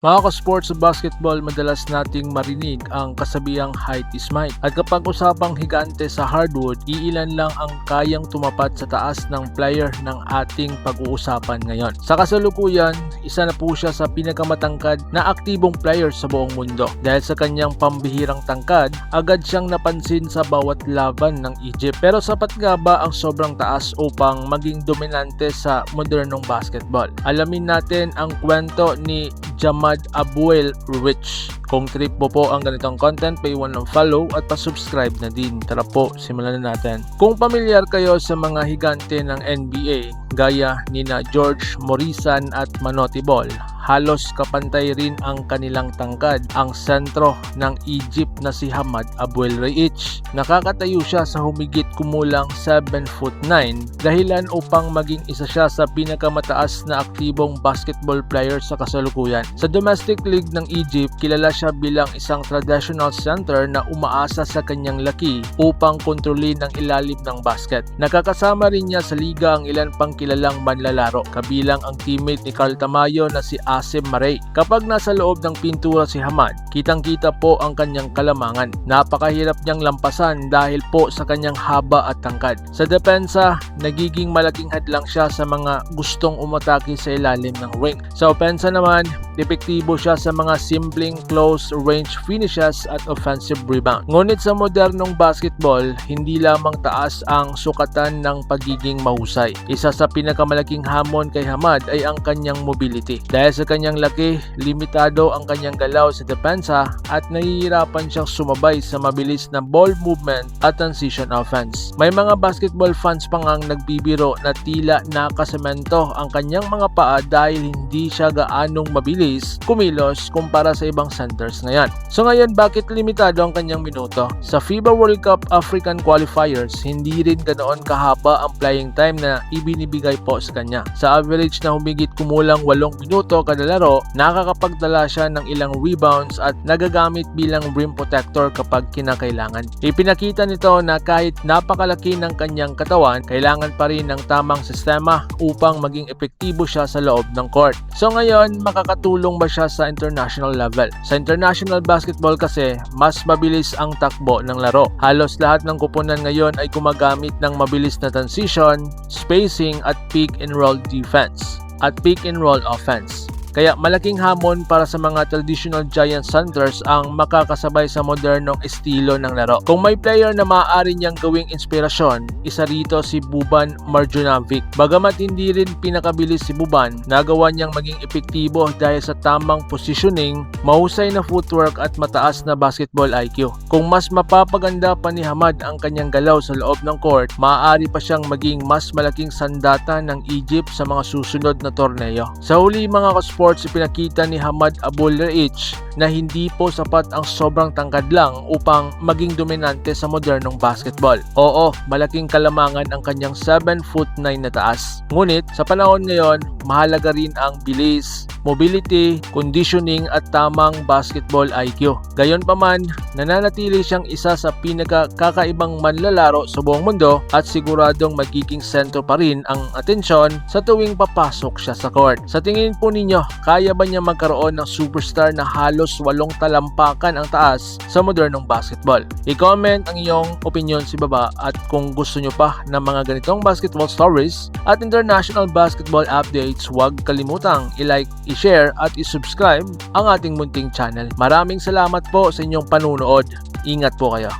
Mga ka-sports sa basketball, madalas nating marinig ang kasabihang height is might. At kapag usapang higante sa hardwood, iilan lang ang kayang tumapat sa taas ng player ng ating pag-uusapan ngayon. Sa kasalukuyan, isa na po siya sa pinakamatangkad na aktibong player sa buong mundo. Dahil sa kanyang pambihirang tangkad, agad siyang napansin sa bawat laban ng Egypt. Pero sapat nga ba ang sobrang taas upang maging dominante sa modernong basketball? Alamin natin ang kwento ni Jamad Abuel-Rich. Kung trip mo po ang ganitong content, paiwan ng follow at pa-subscribe na din. Tara po, simulan na natin. Kung pamilyar kayo sa mga higante ng NBA, gaya nina George Morrison at Manotti Ball, halos kapantay rin ang kanilang tangkad ang sentro ng Egypt na si Hamad Abuel-Rich. Nakakatayo siya sa humigit kumulang 7'9", dahilan upang maging isa siya sa pinakamataas na aktibong basketball player sa kasalukuyan. Sa domestic league ng Egypt, kilala siya bilang isang traditional center na umaasa sa kanyang laki upang kontrolin ang ilalim ng basket. Nakakasama rin niya sa liga ang ilan pang kilalang manlalaro, kabilang ang teammate ni Karl Tamayo na si Asim Maray. Kapag nasa loob ng pintura si Hamad, kitang-kita po ang kanyang kalamangan. Napakahirap niyang lampasan dahil po sa kanyang haba at tangkad. Sa depensa, nagiging malaking hadlang siya sa mga gustong umatake sa ilalim ng ring. Sa opensa naman, epektibo siya sa mga simpleng close range finishes at offensive rebound. Ngunit sa modernong basketball, hindi lamang taas ang sukatan ng pagiging mahusay. Isa sa pinakamalaking hamon kay Hamad ay ang kanyang mobility. Dahil sa kanyang laki, limitado ang kanyang galaw sa depensa at nahihirapan siyang sumabay sa mabilis na ball movement at transition offense. May mga basketball fans pa ngang nagbibiro na tila nakasemento ang kanyang mga paa dahil hindi siya gaanong mabilis kumilos kumpara sa ibang centers ngayon. So ngayon, bakit limitado ang kanyang minuto? Sa FIBA World Cup African Qualifiers, hindi rin ganoon kahaba ang playing time na ibinibigay po sa kanya. Sa average na humigit kumulang 8 minuto kada laro, nakakapagdala siya ng ilang rebounds at nagagamit bilang rim protector kapag kinakailangan. Ipinakita nito na kahit napakalaki ng kanyang katawan, kailangan pa rin ng tamang sistema upang maging epektibo siya sa loob ng court. So ngayon, makakatulong ba siya sa international level? Sa international basketball kasi, mas mabilis ang takbo ng laro. Halos lahat ng kupunan ngayon ay gumagamit ng mabilis na transition, spacing at pick and roll defense at pick and roll offense. Kaya malaking hamon para sa mga traditional giant centers ang makakasabay sa modernong estilo ng laro. Kung may player na maaari niyang gawing inspirasyon, isa rito si Boban Marjanovic. Bagamat hindi rin pinakabilis si Boban, nagawa niyang maging epektibo dahil sa tamang positioning, mahusay na footwork at mataas na basketball IQ. Kung mas mapapaganda pa ni Hamad ang kanyang galaw sa loob ng court, maaari pa siyang maging mas malaking sandata ng Egypt sa mga susunod na torneo. Sa huli mga sports, ipinakita ni Hamad Abuel-Rich na hindi po sapat ang sobrang tangkad lang upang maging dominante sa modernong basketball. Oo, malaking kalamangan ang kanyang 7'9" na taas. Ngunit sa panahon ngayon, mahalaga rin ang bilis, mobility, conditioning at tamang basketball IQ. Gayunpaman, nananatili siyang isa sa pinakakakaibang manlalaro sa buong mundo at siguradong magiging sentro pa rin ang atensyon sa tuwing papasok siya sa court. Sa tingin po ninyo, kaya ba niya magkaroon ng superstar na halos 8 talampakan ang taas sa modernong basketball? I-comment ang iyong opinion sa baba at kung gusto nyo pa ng mga ganitong basketball stories at international basketball updates, huwag kalimutang i-like, i-share at i-subscribe ang ating munting channel. Maraming salamat po sa inyong panunood. Ingat po kayo.